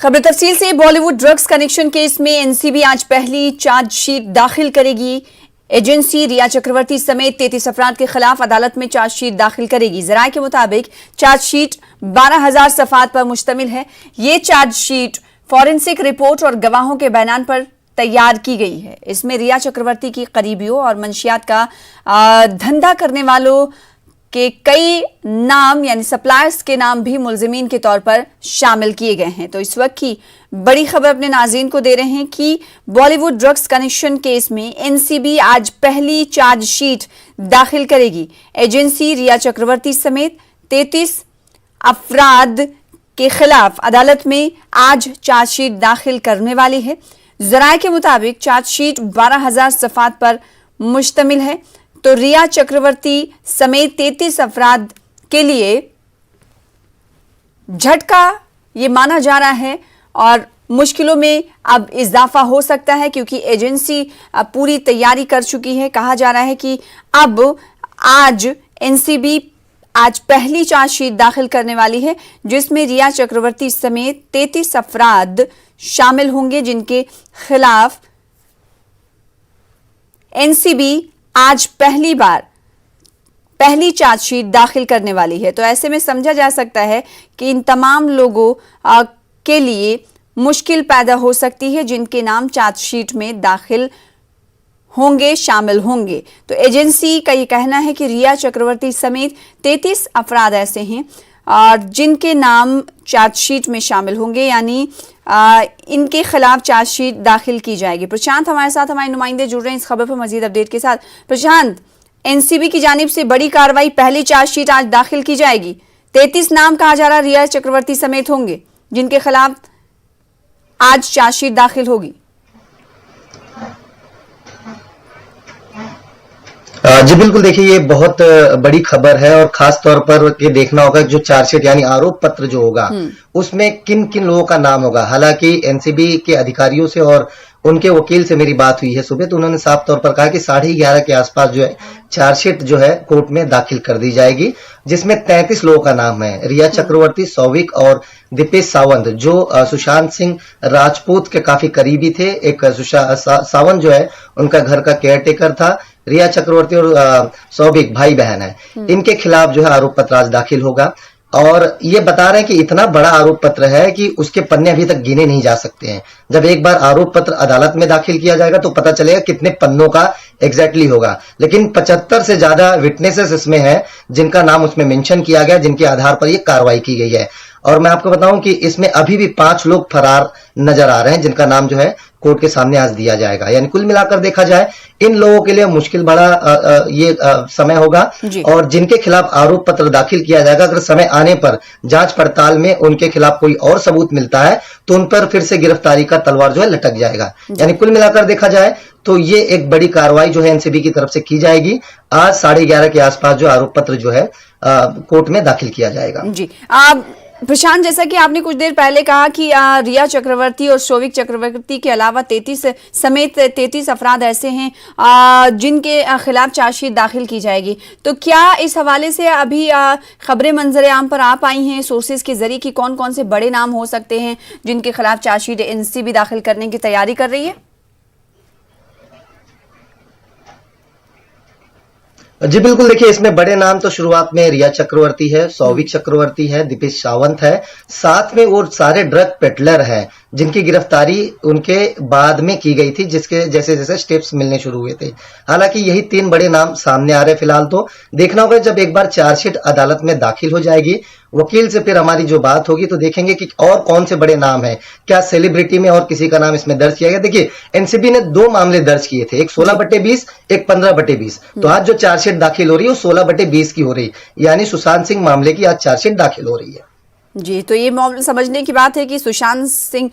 खबर तफसील से। बॉलीवुड ड्रग्स कनेक्शन केस में एनसीबी आज पहली चार्जशीट दाखिल करेगी। एजेंसी रिया चक्रवर्ती समेत 33 अफराद के खिलाफ अदालत में चार्जशीट दाखिल करेगी। जराये के मुताबिक चार्जशीट 12,000 सफ़ात पर मुश्तमिल है। ये चार्जशीट फॉरेंसिक रिपोर्ट और गवाहों के बयान पर तैयार की गई है। इसमें रिया चक्रवर्ती की करीबियों और मंशियात का धंधा करने वालों के कई नाम यानी सप्लायर्स के नाम भी मुलजिमीन के तौर पर शामिल किए गए हैं। तो इस वक्त की बड़ी खबर अपने नाज़रीन को दे रहे हैं कि बॉलीवुड ड्रग्स कनेक्शन केस में एनसीबी आज पहली चार्जशीट दाखिल करेगी। एजेंसी रिया चक्रवर्ती समेत 33 अफराद के खिलाफ अदालत में आज चार्जशीट दाखिल करने वाली है। जराये के मुताबिक चार्जशीट 12,000 सफ़ात पर मुश्तमिल है। तो रिया चक्रवर्ती समेत 33 अफराद के लिए झटका ये माना जा रहा है और मुश्किलों में अब इजाफा हो सकता है, क्योंकि एजेंसी पूरी तैयारी कर चुकी है। कहा जा रहा है कि अब आज एनसीबी आज पहली चार्जशीट दाखिल करने वाली है, जिसमें रिया चक्रवर्ती समेत 33 अफराद शामिल होंगे, जिनके खिलाफ एनसीबी आज पहली बार पहली चार्जशीट दाखिल करने वाली है। तो ऐसे में समझा जा सकता है कि इन तमाम लोगों के लिए मुश्किल पैदा हो सकती है, जिनके नाम चार्जशीट में दाखिल होंगे, शामिल होंगे। तो एजेंसी का ये कहना है कि रिया चक्रवर्ती समेत 33 अफराद ऐसे हैं और जिनके नाम चार्जशीट में शामिल होंगे, यानी इनके खिलाफ चार्जशीट दाखिल की जाएगी। प्रशांत हमारे साथ, हमारे नुमाइंदे जुड़ रहे हैं इस खबर पर मजीद अपडेट के साथ। प्रशांत, एनसीबी की जानिब से बड़ी कार्रवाई, पहली चार्जशीट आज दाखिल की जाएगी। 33 नाम कहा जा रहा रिया चक्रवर्ती समेत होंगे, जिनके खिलाफ आज चार्जशीट दाखिल होगी। जी बिल्कुल, देखिए ये बहुत बड़ी खबर है और खास तौर पर ये देखना होगा जो चार्जशीट यानी आरोप पत्र जो होगा उसमें किन किन लोगों का नाम होगा। हालांकि एनसीबी के अधिकारियों से और उनके वकील से मेरी बात हुई है सुबह, तो उन्होंने साफ तौर पर कहा कि 11:30 के आसपास जो है चार्जशीट जो है कोर्ट में दाखिल कर दी जाएगी, जिसमें 33 लोगों का नाम है। रिया चक्रवर्ती, सौविक और दीपेश सावंत, जो सुशांत सिंह राजपूत के काफी करीबी थे। एक सावंत जो है उनका घर का केयरटेकर था। रिया चक्रवर्ती और सौविक भाई बहन है। इनके खिलाफ जो है आरोप पत्र आज दाखिल होगा और ये बता रहे हैं कि इतना बड़ा आरोप पत्र है कि उसके पन्ने अभी तक गिने नहीं जा सकते हैं। जब एक बार आरोप पत्र अदालत में दाखिल किया जाएगा तो पता चलेगा कितने पन्नों का एग्जैक्टली होगा। लेकिन 75 से ज्यादा विटनेसेस इसमें हैं जिनका नाम उसमें मेंशन किया गया, जिनके आधार पर यह कार्रवाई की गई है। और मैं आपको बताऊं कि इसमें अभी भी 5 लोग फरार नजर आ रहे हैं, जिनका नाम जो है कोर्ट के सामने आज दिया जाएगा। यानी कुल मिलाकर देखा जाए इन लोगों के लिए मुश्किल बड़ा समय होगा और जिनके खिलाफ आरोप पत्र दाखिल किया जाएगा, अगर समय आने पर जांच पड़ताल में उनके खिलाफ कोई और सबूत मिलता है तो उन पर फिर से गिरफ्तारी का तलवार जो है लटक जाएगा। यानी कुल मिलाकर देखा जाए तो ये एक बड़ी कार्रवाई जो है एनसीबी की तरफ से की जाएगी। आज 11:30 के आसपास जो आरोप पत्र जो है कोर्ट में दाखिल किया जाएगा। जी प्रशांत, जैसा कि आपने कुछ देर पहले कहा कि रिया चक्रवर्ती और सौविक चक्रवर्ती के अलावा 33 अफराद ऐसे हैं जिनके खिलाफ चार्जशीट दाखिल की जाएगी। तो क्या इस हवाले से अभी खबरें मंजर आम पर आ पाई हैं सोर्सेज के जरिए कि कौन कौन से बड़े नाम हो सकते हैं जिनके खिलाफ चार्जशीट एनसीबी दाखिल करने की तैयारी कर रही है? जी बिल्कुल, देखिए इसमें बड़े नाम तो शुरुआत में रिया चक्रवर्ती है, सौविक चक्रवर्ती है, दीपेश सावंत है, साथ में वो सारे ड्रग पेडलर हैं जिनकी गिरफ्तारी उनके बाद में की गई थी, जिसके जैसे जैसे स्टेप्स मिलने शुरू हुए थे। हालांकि यही 3 बड़े नाम सामने आ रहे फिलहाल। तो देखना होगा जब एक बार चार्जशीट अदालत में दाखिल हो जाएगी, वकील से फिर हमारी जो बात होगी तो देखेंगे कि और कौन से बड़े नाम हैं, क्या सेलिब्रिटी में और किसी का नाम इसमें दर्ज किया गया। देखिए एनसीबी ने 2 मामले दर्ज किए थे, एक 16/20, एक 15/20। तो आज जो चार्जशीट दाखिल हो रही है वो 16/20 की हो रही, यानी सुशांत सिंह मामले की आज चार्जशीट दाखिल हो रही है। जी, तो ये समझने की बात है कि सुशांत सिंह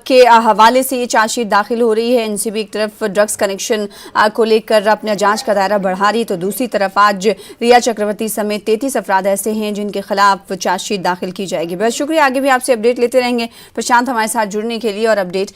के हवाले से ये चार्जशीट दाखिल हो रही है। एनसीबी एक तरफ ड्रग्स कनेक्शन को लेकर अपना जांच का दायरा बढ़ा रही, तो दूसरी तरफ आज रिया चक्रवर्ती समेत 33 अफराद ऐसे हैं जिनके खिलाफ चार्जशीट दाखिल की जाएगी। बहुत शुक्रिया, आगे भी आपसे अपडेट लेते रहेंगे प्रशांत, हमारे साथ जुड़ने के लिए और अपडेट